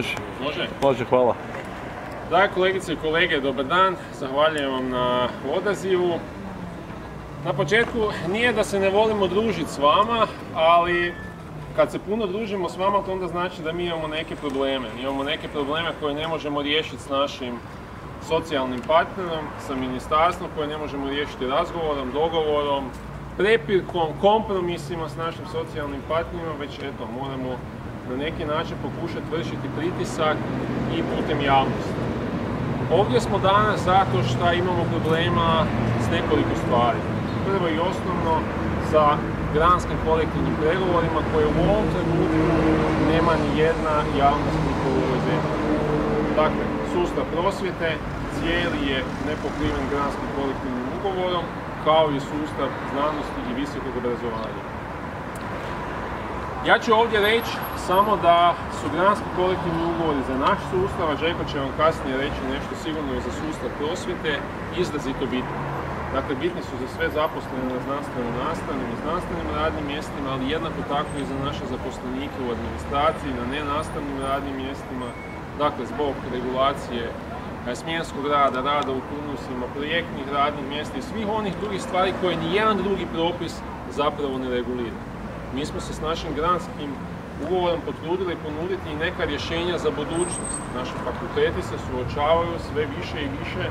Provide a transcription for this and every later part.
Može? Može, hvala. Da, kolegice i kolege, dobar dan. Zahvaljujem vam na odazivu. Na početku nije da se ne volimo družiti s vama, ali kad se puno družimo s vama, to onda znači da mi imamo neke probleme. Imamo neke probleme koje ne možemo riješiti s našim socijalnim partnerom, sa ministarstvom, koje ne možemo riješiti razgovorom, dogovorom, prepirkom, kompromisima s našim socijalnim partnerima, već eto, moramo na neki način pokušati vršiti pritisak i putem javnosti. Ovdje smo danas zato što imamo problema s nekoliko stvari. Prvo i osnovno sa granskim kolektivnim pregovorima koje u ovom trenutku nema ni jedna javnost u ovoj zemlji. Dakle, sustav prosvjete cijeli je nepokriven granskim kolektivnim ugovorom, kao i sustav znanosti i visokog obrazovanja. Ja ću ovdje reći samo da su granski kolektivni ugovori za naš sustav, a Željko će vam kasnije reći nešto sigurno i za sustav prosvjete, izrazito bitni. Dakle, bitni su za sve zaposlene na znanstveno-nastavnim i znanstvenim radnim mjestima, ali jednako tako i za naše zaposlenike u administraciji, na nenastavnim radnim mjestima, dakle, zbog regulacije smjenskog rada, rada u turnusima, projektnih radnih mjesta i svih onih drugih stvari koje nijedan drugi propis zapravo ne regulira. Mi smo se s našim granskim ugovorom potrudili ponuditi i neka rješenja za budućnost. Naši fakulteti se suočavaju sve više i više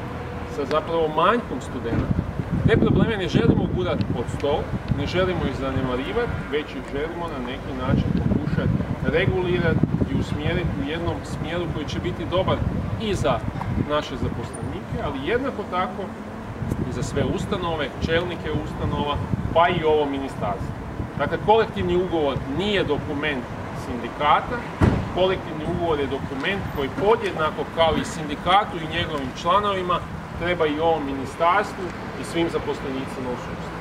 sa zapravo manjkom studenata. Te probleme ne želimo gurati pod stol, ne želimo ih zanemarivati, već ih želimo na neki način pokušati regulirati i usmjeriti u jednom smjeru koji će biti dobar i za naše zaposlenike, ali jednako tako i za sve ustanove, čelnike ustanova, pa i ovo ministarstvo. Dakle, kolektivni ugovor nije dokument sindikata, kolektivni ugovor je dokument koji podjednako kao i sindikatu i njegovim članovima treba i ovom ministarstvu i svim zaposlenicima u sustavu.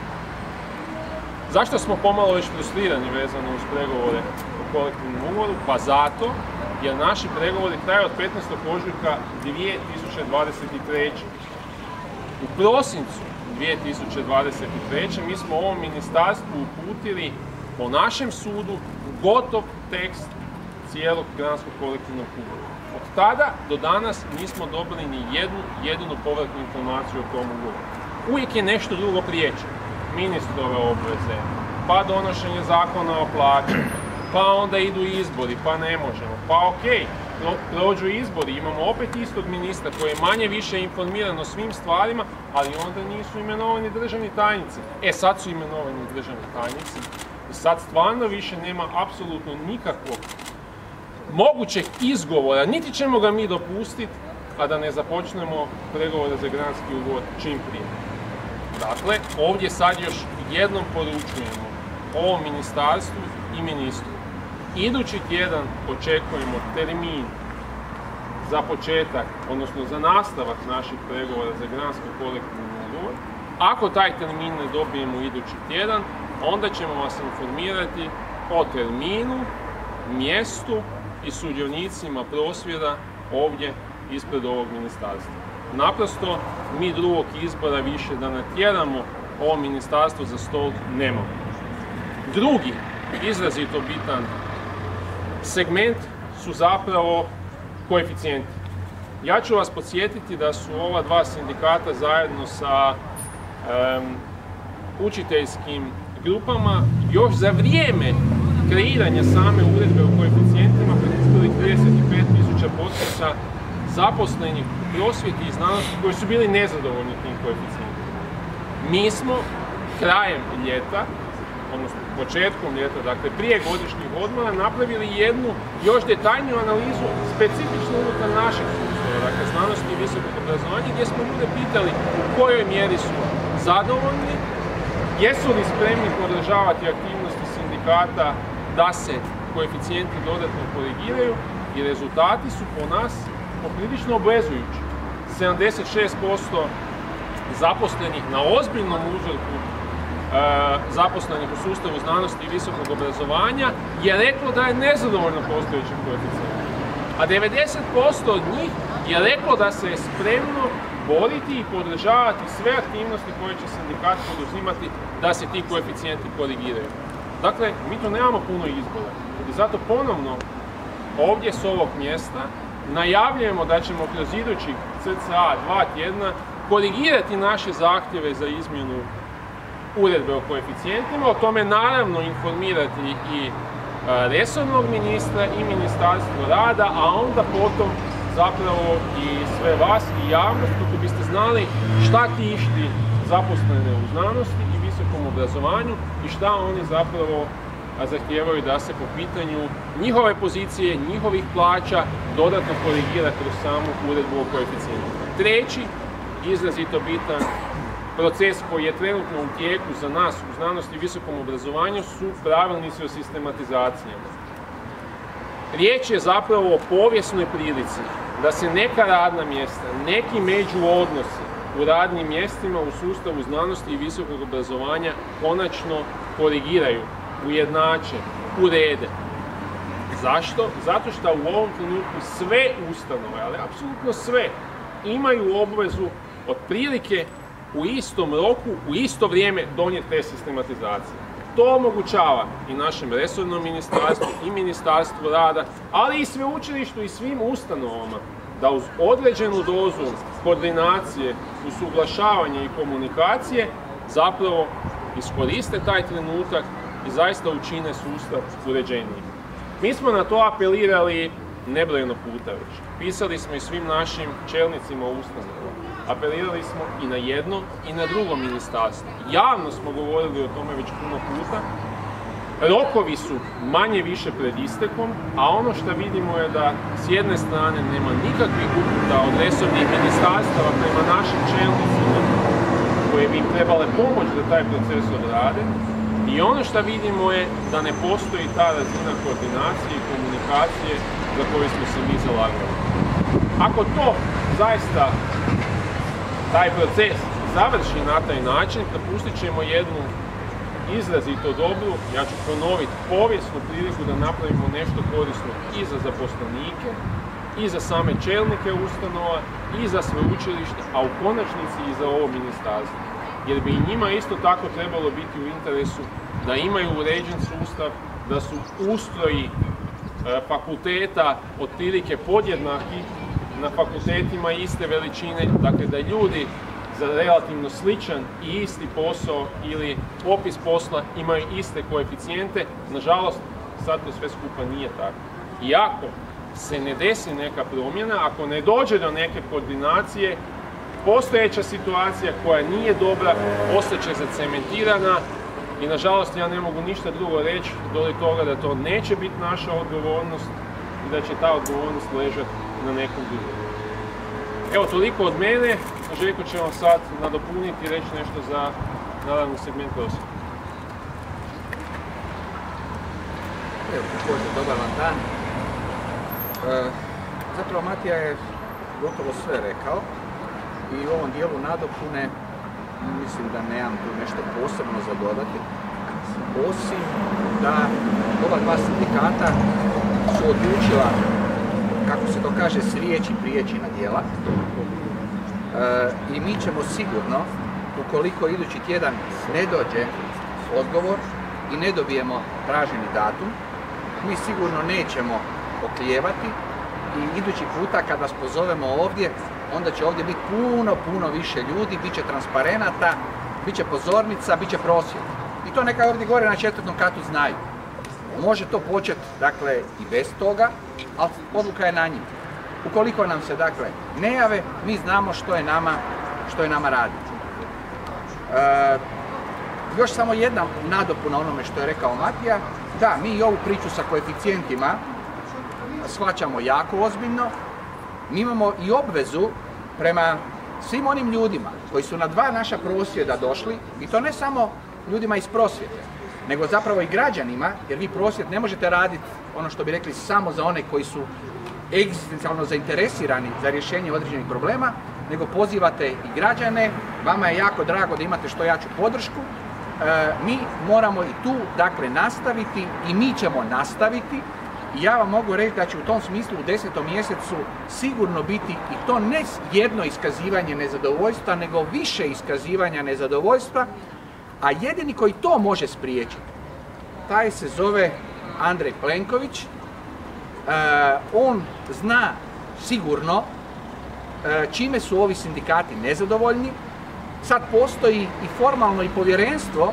Zašto smo pomalo već frustrirani vezano uz pregovore o kolektivnom ugovoru? Pa zato jer naši pregovori traju od 15. ožujka 2023. U prosincu 2023. mi smo ovom ministarstvu uputili po našem sudu gotov tekst cijelog granskog kolektivnog ugovora. Od tada do danas nismo dobili ni jednu jedinu povratnu informaciju o tom ugovoru. Uvijek je nešto drugo priječe. Ministrove obveze, pa donošenje zakona o plaći, pa onda idu izbori, pa ne možemo. Pa okej, prođu izbori, imamo opet istog ministra koji je manje više informiran o svim stvarima, ali onda nisu imenovani državni tajnici. Sad su imenovani državni tajnici i sad stvarno više nema apsolutno nikakvog mogućeg izgovora, niti ćemo ga mi dopustiti, a da ne započnemo pregovore za granski ugovor čim prije. Dakle, ovdje sad još jednom poručujemo ovom ministarstvu i ministru. Idući tjedan očekujemo termin za početak, odnosno za nastavak naših pregovora za granski kolektivni ugovor. Ako taj termin ne dobijemo idući tjedan, onda ćemo vas informirati o terminu, mjestu i sudionicima prosvjeda ovdje ispred ovog ministarstva. Naprosto, mi drugog izbora više da natjeramo ovo ministarstvo za stol nemamo. Drugi, izrazito bitan segment su zapravo koeficijenti. Ja ću vas podsjetiti da su ova dva sindikata zajedno sa učiteljskim grupama još za vrijeme kreiranja same uredbe o koeficijentima prikupili 35.000 potpisa zaposlenih u prosvjeti i znanosti koji su bili nezadovoljni tim koeficijentima. Mi smo krajem ljeta, odnosno početkom ljeta, dakle prije godišnjih odmora, napravili jednu još detaljniju analizu specifično unutar našeg sustava, dakle znanosti i visokog obrazovanja, gdje smo ljude pitali u kojoj mjeri su zadovoljni, jesu li spremni podržavati aktivnosti sindikata da se koeficijenti dodatno korigiraju i rezultati su po nas poprilično obvezujući. 76% zaposlenih na ozbiljnom uzorku zaposlenih u sustavu znanosti i visokog obrazovanja je reklo da je nezadovoljno postojećim koeficijentom. A 90% od njih je reklo da se je spremno boriti i podržavati sve aktivnosti koje će sindikat poduzimati da se ti koeficijenti korigiraju. Dakle, mi tu nemamo puno izbora i zato ponovno ovdje s ovog mjesta najavljujemo da ćemo kroz idućih cca 2 tjedna korigirati naše zahtjeve za izmjenu uredbe o koeficijentima, o tome naravno informirati i resornog ministra i Ministarstvo rada, a onda potom zapravo i sve vas i javnost kako biste znali šta tišti zaposlene u znanosti i visokom obrazovanju i šta oni zapravo zahtijevaju da se po pitanju njihove pozicije, njihovih plaća dodatno korigira kroz samu uredbu o koeficijentima. Treći, izrazito bitan proces koji je trenutno u tijeku za nas u znanosti i visokom obrazovanju su pravilnici o sistematizacijama. Riječ je zapravo o povijesnoj prilici da se neka radna mjesta, neki međuodnosi u radnim mjestima u sustavu znanosti i visokog obrazovanja konačno korigiraju, ujednače, urede. Zašto? Zato što u ovom trenutku sve ustanove, ali apsolutno sve, imaju obvezu otprilike u istom roku, u isto vrijeme donijeti te sistematizacije. To omogućava i našem resornom ministarstvu i Ministarstvu rada, ali i sveučilištu i svim ustanovama da uz određenu dozu koordinacije, usuglašavanja i komunikacije zapravo iskoriste taj trenutak i zaista učine sustav uređenijim. Mi smo na to apelirali nebrojeno puta već. Pisali smo i svim našim čelnicima ustanova. Apelirali smo i na jedno i na drugo ministarstvo. Javno smo govorili o tome već puno puta. Rokovi su manje više pred istekom, a ono što vidimo je da s jedne strane nema nikakvih uputa od resornih ministarstava prema našim čelnicima koje bi im trebale pomoći da taj proces odrade. I ono što vidimo je da ne postoji ta razina koordinacije i komunikacije za koju smo se mi zalagali. Ako to zaista taj proces završi na taj način, propustit ćemo jednu izrazito dobru, ja ću ponoviti, povijesnu priliku da napravimo nešto korisno i za zaposlenike, i za same čelnike ustanova, i za sveučilište, a u konačnici i za ovo ministarstvo. Jer bi i njima isto tako trebalo biti u interesu da imaju uređen sustav, da su ustroji fakulteta otprilike podjednaki, na fakultetima iste veličine, dakle da ljudi za relativno sličan i isti posao ili opis posla imaju iste koeficijente. Nažalost, sad to sve skupa nije tako. I ako se ne desi neka promjena, ako ne dođe do neke koordinacije, postojeća situacija koja nije dobra, ostaće zacementirana i nažalost ja ne mogu ništa drugo reći do toga da to neće biti naša odgovornost i da će ta odgovornost ležati na nekom drugom. Evo, toliko od mene. Željko će vam sad nadopuniti i reći nešto za, naravno, segment prosvjete. Evo, također, dobar vam dan. Zapravo, Matija je gotovo sve rekao i u ovom dijelu nadopune mislim da nemam tu nešto posebno za dodati, osim da ova dva sindikata su odlučila, kako se to kaže, s riječi prijeći na djela. I mi ćemo sigurno, ukoliko idući tjedan ne dođe odgovor i ne dobijemo traženi datum, mi sigurno nećemo oklijevati i idući puta kad vas pozovemo ovdje, onda će ovdje biti puno više ljudi, bit će transparenata, bit će pozornica, bit će prosvjed. I to neka ovdje gore na 4. katu znaju. Može to početi, dakle, i bez toga, ali odluka je na njima. Ukoliko nam se, dakle, ne jave, mi znamo što je nama raditi. Još samo jedna nadopuna onome što je rekao Matija. Da, mi i ovu priču sa koeficijentima shvaćamo jako ozbiljno. Mi imamo i obvezu prema svim onim ljudima koji su na 2 naša prosvjeda došli, i to ne samo ljudima iz prosvjete, nego zapravo i građanima, jer vi prosvjed ne možete raditi, ono što bi rekli, samo za one koji su egzistencijalno zainteresirani za rješenje određenih problema, nego pozivate i građane. Vama je jako drago da imate što jaču podršku. Mi moramo i tu, dakle, nastaviti i mi ćemo nastaviti. I ja vam mogu reći da će u tom smislu u 10. mjesecu sigurno biti i to ne jedno iskazivanje nezadovoljstva, nego više iskazivanja nezadovoljstva, a jedini koji to može spriječiti, taj se zove Andrej Plenković on zna sigurno čime su ovi sindikati nezadovoljni. Sad postoji i formalno i povjerenstvo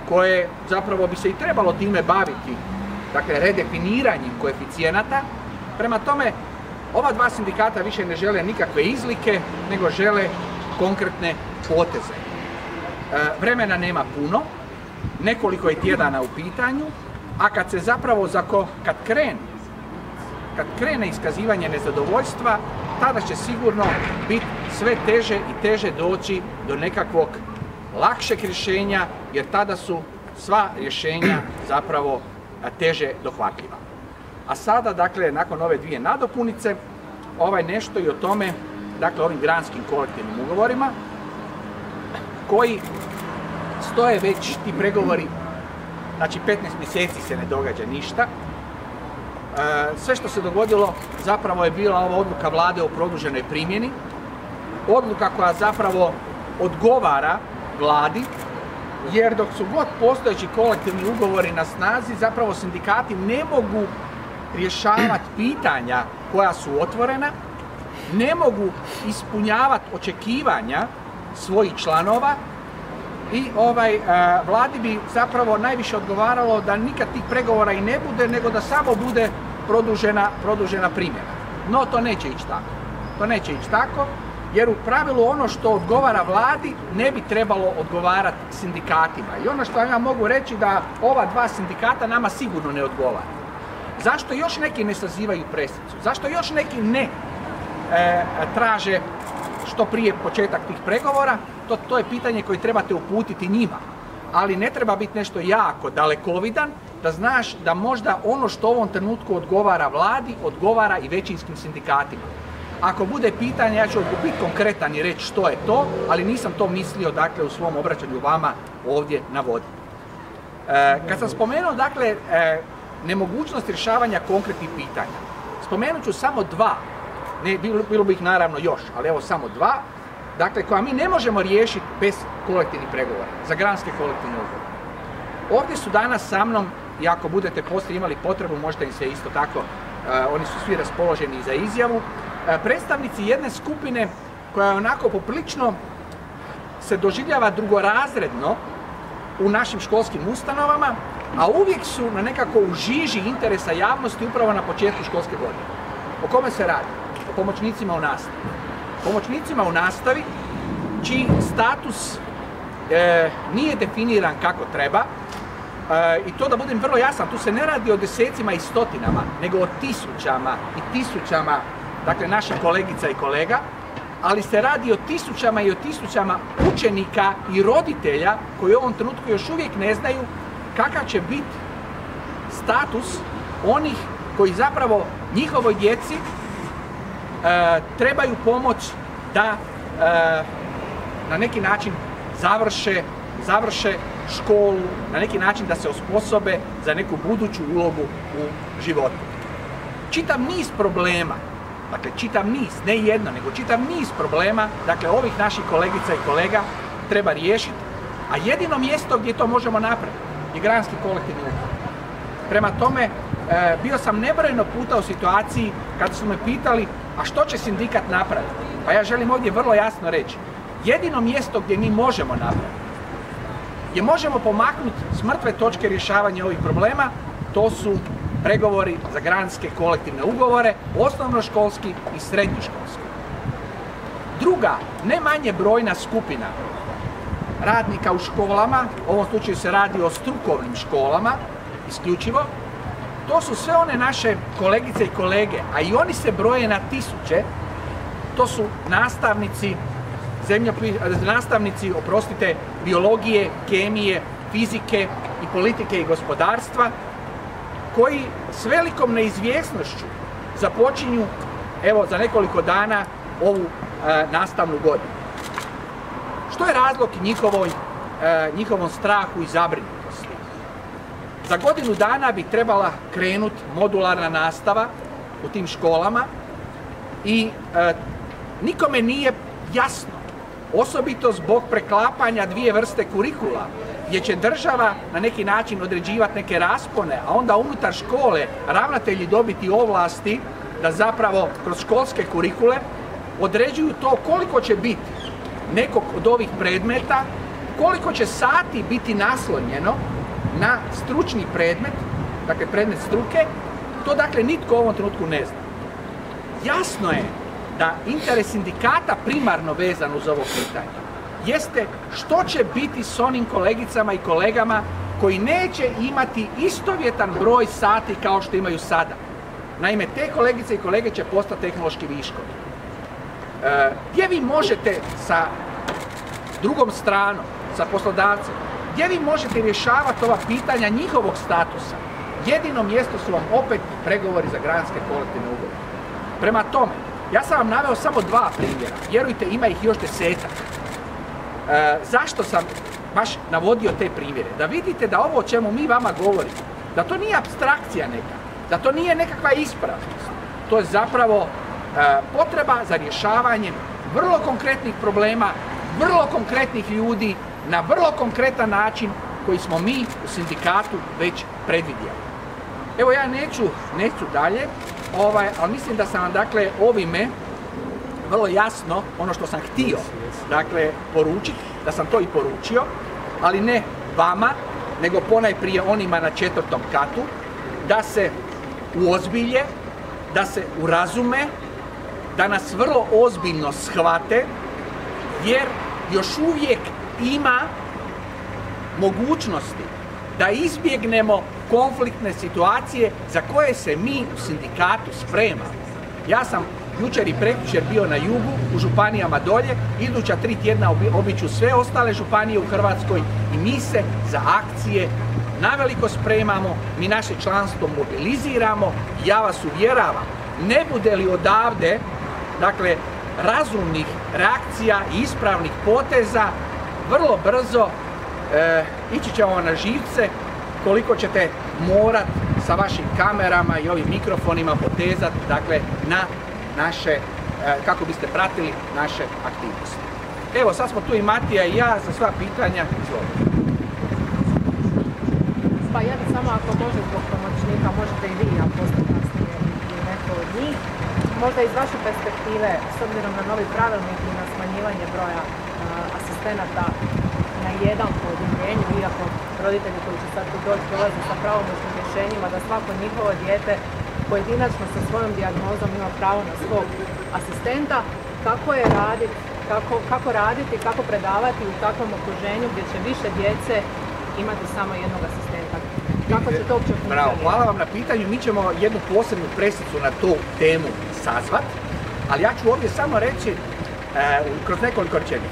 koje zapravo bi se i trebalo time baviti, dakle redefiniranjem koeficijenata. Prema tome, ova dva sindikata više ne žele nikakve izlike, nego žele konkretne poteze. Vremena nema puno, nekoliko je tjedana u pitanju, a kad se zapravo, kad krene iskazivanje nezadovoljstva, tada će sigurno biti sve teže i teže doći do nekakvog lakšeg rješenja, jer tada su sva rješenja zapravo teže dohvatljiva. A sada, dakle, nakon ove dvije nadopunice, nešto i o tome, dakle, ovim granskim kolektivnim ugovorima, koji stoje već ti pregovori, znači 15 mjeseci se ne događa ništa. Sve što se dogodilo zapravo je bila ova odluka vlade o produženoj primjeni, odluka koja zapravo odgovara vladi, jer dok su god postojeći kolektivni ugovori na snazi, zapravo sindikati ne mogu rješavati pitanja koja su otvorena, ne mogu ispunjavati očekivanja svojih članova i vladi bi zapravo najviše odgovaralo da nikad tih pregovora i ne bude, nego da samo bude produžena primjena. No, to neće ići tako. To neće ići tako, jer u pravilu ono što odgovara vladi ne bi trebalo odgovarati sindikatima. I ono što ja mogu reći da ova dva sindikata nama sigurno ne odgovara. Zašto još neki ne sazivaju pressicu? Zašto još neki ne traže što prije početak tih pregovora? To je pitanje koje trebate uputiti njima. Ali ne treba biti nešto jako dalekovidan, da znaš da možda ono što u ovom trenutku odgovara vladi, odgovara i većinskim sindikatima. Ako bude pitanje, ja ću biti konkretan i reći što je to, ali nisam to mislio, dakle, u svom obraćanju vama ovdje navoditi. Kad sam spomenuo, dakle, nemogućnost rješavanja konkretnih pitanja, spomenut ću samo dva, bilo bi ih naravno još, ali evo samo dva, dakle, koja mi ne možemo riješiti bez kolektivnih pregovora, za granske kolektivne ugovore. Ovdje su danas sa mnom, i ako budete poslije imali potrebu, možete im se isto tako, oni su svi raspoloženi za izjavu, predstavnici jedne skupine koja onako poprilično se doživljava drugorazredno u našim školskim ustanovama, a uvijek su nekako u žiži interesa javnosti upravo na početku školske godine. O kome se radi? O pomoćnicima u nastavi. Pomoćnicima u nastavi čiji status nije definiran kako treba, i to da budem vrlo jasan, tu se ne radi o desecima i stotinama, nego o tisućama i tisućama, dakle, naših kolegica i kolega, ali se radi o tisućama i o tisućama učenika i roditelja koji u ovom trenutku još uvijek ne znaju kakav će biti status onih koji zapravo njihovoj djeci trebaju pomoć da na neki način završe školu, na neki način da se osposobe za neku buduću ulogu u životu. Čitav niz problema, dakle čitav niz, ne jedno, nego čitav niz problema, dakle ovih naših kolegica i kolega treba riješiti, a jedino mjesto gdje to možemo napraviti je granski kolektivni ugovor. Prema tome, bio sam nebrojeno puta u situaciji kad su me pitali, a što će sindikat napraviti? Pa ja želim ovdje vrlo jasno reći, jedino mjesto gdje mi možemo napraviti, gdje možemo pomaknuti s mrtve točke rješavanja ovih problema, to su pregovori za granske kolektivne ugovore, osnovnoškolski i srednjoškolski. Druga, ne manje brojna skupina radnika u školama, u ovom slučaju se radi o strukovnim školama, isključivo, to su sve one naše kolegice i kolege, a i oni se broje na tisuće, to su nastavnici, biologije, kemije, fizike i politike i gospodarstva, koji s velikom neizvjesnošću započinju, evo, za nekoliko dana ovu nastavnu godinu. Što je razlog njihovom strahu i zabrinutosti? Za godinu dana bi trebala krenuti modularna nastava u tim školama i nikome nije jasno Osobito zbog preklapanja dvije vrste kurikula, gdje će država na neki način određivati neke raspone, a onda unutar škole ravnatelji dobiti ovlasti da zapravo kroz školske kurikule određuju to koliko će biti nekog od ovih predmeta, koliko će sati biti naslonjeno na stručni predmet, dakle predmet struke, to dakle nitko u ovom trenutku ne zna. Jasno je da interes sindikata primarno vezan uz ovo pitanje jeste što će biti s onim kolegicama i kolegama koji neće imati istovjetan broj sati kao što imaju sada. Naime, te kolegice i kolege će postati tehnološki viškovi. Gdje vi možete sa drugom stranom, sa poslodavcem, gdje vi možete rješavati ova pitanja njihovog statusa? Jedino mjesto su vam opet pregovori za granske kolektivne ugovore. Prema tome, ja sam vam naveo samo 2 primjera, vjerujte ima ih još 10-ak. Zašto sam baš navodio te primjere? Da vidite da ovo o čemu mi vama govorimo, da to nije apstrakcija neka, da to nije nekakva ispravnost. To je zapravo potreba za rješavanjem vrlo konkretnih problema, vrlo konkretnih ljudi, na vrlo konkretan način koji smo mi u sindikatu već predvidjeli. Evo ja neću dalje, ali mislim da sam vam dakle ovime vrlo jasno ono što sam htio dakle poručiti, da sam to i poručio, ali ne vama, nego ponajprije onima na 4. katu, da se uozbilje, da se urazume, da nas vrlo ozbiljno shvate, jer još uvijek ima mogućnosti da izbjegnemo konfliktne situacije za koje se mi u sindikatu spremamo. Ja sam jučer i prekjučer bio na jugu, u županijama dolje, iduća 3 tjedna obiću sve ostale županije u Hrvatskoj i mi se za akcije naveliko spremamo, mi naše članstvo mobiliziramo i ja vas uvjeravam, ne bude li odavde, dakle, razumnih reakcija i ispravnih poteza, vrlo brzo ići ćemo na živce koliko ćete morat sa vašim kamerama i ovim mikrofonima potezati, dakle, na naše, kako biste pratili naše aktivnosti. Evo, sad smo tu i Matija i ja za sva pitanja. Izvolite. Pa ja bih samo, ako može zbog pomoćnika, možete i vi, a poslije kasnije i neko od njih, možda iz vaše perspektive, s obzirom na novi pravilnik i na smanjivanje broja asistenata na 1 po odjeljenju, iako roditelji koji će sad tu doći dolaze sa pravomoćnim rješenjima da svako njihovo dijete pojedinačno sa svojom dijagnozom ima pravo na svog asistenta, kako raditi, kako predavati u takvom okruženju gdje će više djece imati samo jednog asistenta. Kako će to uopće funkcionirati? Bravo, hvala vam na pitanju. Mi ćemo jednu posebnu presicu na tu temu sazvat, ali ja ću ovdje samo reći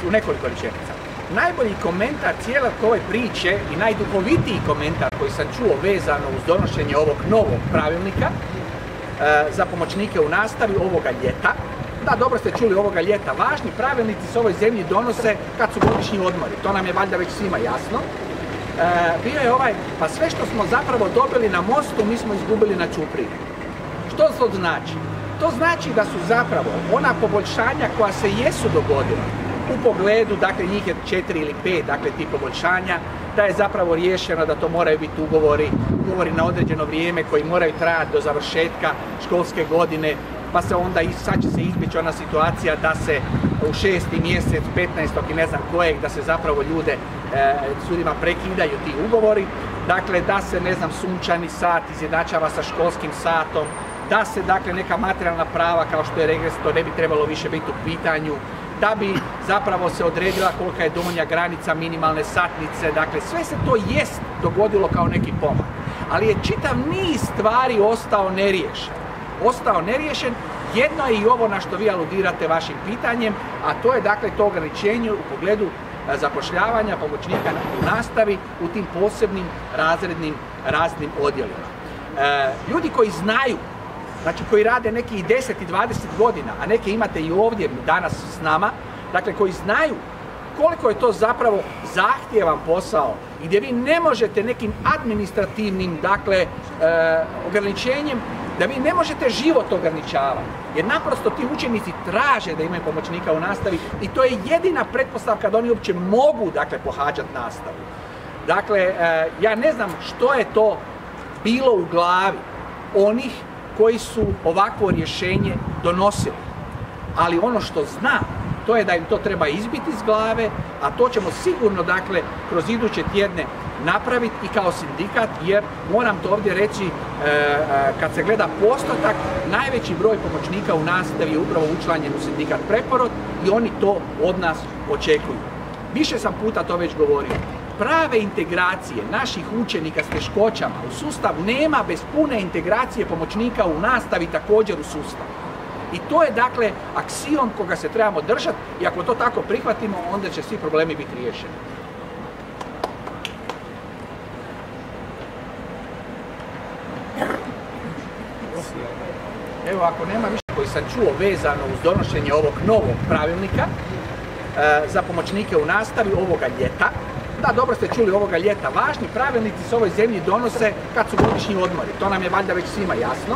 u nekoliko rečenica. Najbolji komentar cijele ove priče i najduhovitiji komentar koji sam čuo vezano uz donošenje ovog novog pravilnika za pomoćnike u nastavi ovoga ljeta. Da, dobro ste čuli, ovoga ljeta. Važni pravilnici se ovoj zemlji donose kad su godišnji odmori. To nam je valjda već svima jasno. Bio je pa sve što smo zapravo dobili na mostu, mi smo izgubili na čupriji. Što to znači? To znači da su zapravo ona poboljšanja koja se jesu dogodila u pogledu, dakle njih je 4 ili 5, dakle ti poboljšanja, da je zapravo riješeno da to moraju biti ugovori na određeno vrijeme koji moraju trajati do završetka školske godine, pa se onda sad će se izbjeći ona situacija da se u 6. mjesec, 15. i ne znam kojeg, da se zapravo ljudima prekidaju ti ugovori, dakle da se, ne znam, sunčani sat izjednačava sa školskim satom, da se, dakle, neka materijalna prava kao što je regres, to ne bi trebalo više biti u pitanju, da bi zapravo se odredila kolika je donja granica minimalne satnice, dakle sve se to jest dogodilo kao neki pomak, ali je čitav niz stvari ostao neriješen. Jedno je i ovo na što vi aludirate vašim pitanjem, a to je dakle to ograničenje u pogledu zapošljavanja pomoćnika u nastavi u tim posebnim razrednim odjelima. Ljudi koji znaju, znači koji rade neki 10 i 20 godina, a neke imate i ovdje danas s nama, dakle koji znaju koliko je to zapravo zahtjevan posao i gdje vi ne možete nekim administrativnim, dakle, ograničenjem da vi ne možete život ograničavati, jer naprosto ti učenici traže da imaju pomoćnika u nastavi i to je jedina pretpostavka da oni uopće mogu, dakle, pohađati nastavu. Dakle, ja ne znam što je to bilo u glavi onih koji su ovakvo rješenje donosili, ali ono što znam, to je da im to treba izbiti iz glave, a to ćemo sigurno, dakle, kroz iduće tjedne napraviti i kao sindikat, jer moram to ovdje reći, kad se gleda postotak, najveći broj pomoćnika u nastavi je upravo učlanjen u sindikat Preporod i oni to od nas očekuju. Više sam puta to već govorio. Prave integracije naših učenika s teškoćama u sustav nema bez pune integracije pomoćnika u nastavi također u sustav. I to je, dakle, aksiom koga se trebamo držati i ako to tako prihvatimo, onda će svi problemi biti riješeni. Evo, ako nema više koji sam čuo vezano uz donošenje ovog novog pravilnika za pomoćnike u nastavi ovoga ljeta. Da, dobro ste čuli, ovoga ljeta. Važni pravilnici se ovoj zemlji donose kad su godišnji odmori. To nam je valjda već svima jasno.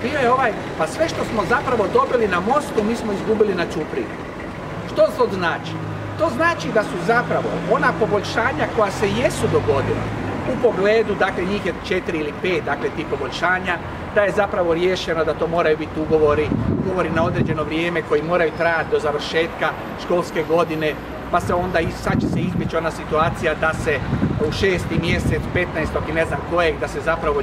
Bio je pa sve što smo zapravo dobili na mostu, mi smo izgubili na ćupriji. Što to znači? To znači da su zapravo ona poboljšanja koja se jesu dogodila u pogledu, dakle njih je 4 ili 5, dakle tih poboljšanja, da je zapravo riješeno da to moraju biti ugovori na određeno vrijeme koji moraju trajati do završetka školske godine, pa se onda sad će se izbjeći ona situacija da se u 6. mjesec, 15. i ne znam kojeg, da se zapravo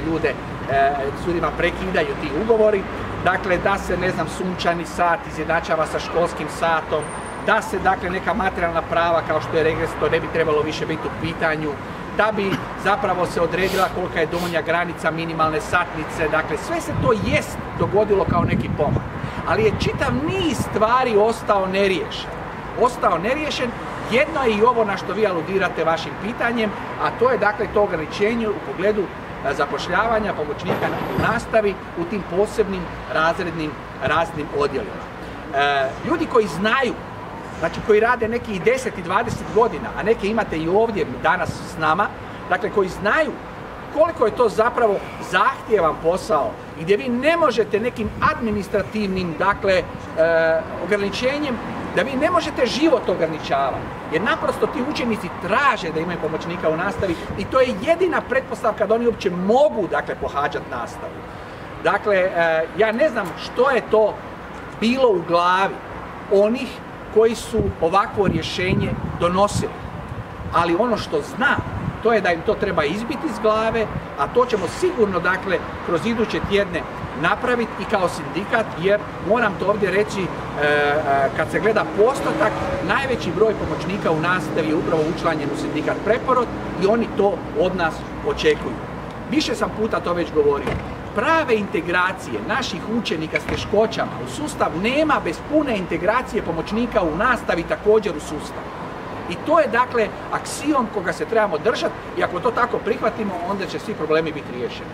ljudima prekidaju ti ugovori, dakle da se, ne znam, sunčani sat izjednačava sa školskim satom, da se, dakle, neka materijalna prava kao što je regres, to ne bi trebalo više biti u pitanju, da bi zapravo se odredila kolika je donja granica minimalne satnice, dakle sve se to jest dogodilo kao neki pomak, ali je čitav niz stvari ostao neriješen. Jedno je i ovo na što vi aludirate vašim pitanjem, a to je, dakle, to ograničenje u pogledu zapošljavanja pomoćnika u nastavi u tim posebnim razrednim odjelima. Ljudi koji znaju, znači koji rade neki i 10 i 20 godina, a neke imate i ovdje danas s nama, dakle koji znaju koliko je to zapravo zahtjevan posao i gdje vi ne možete nekim administrativnim, dakle, ograničenjem, da vi ne možete život ograničavati, jer naprosto ti učenici traže da imaju pomoćnika u nastavi i to je jedina pretpostavka da oni uopće mogu, dakle, pohađati nastavu. Dakle, ja ne znam što je to bilo u glavi onih koji su ovakvo rješenje donosili, ali ono što znam, to je da im to treba izbiti iz glave, a to ćemo sigurno, dakle, kroz iduće tjedne napraviti i kao sindikat, jer moram to ovdje reći, kad se gleda postotak, najveći broj pomoćnika u nastavi je upravo učlanjen u sindikat Preporod i oni to od nas očekuju. Više sam puta to već govorio. Prave integracije naših učenika s teškoćama u sustav nema bez pune integracije pomoćnika u nastavi također u sustav. I to je, dakle, aksiom koga se trebamo držati i ako to tako prihvatimo, onda će svi problemi biti riješeni.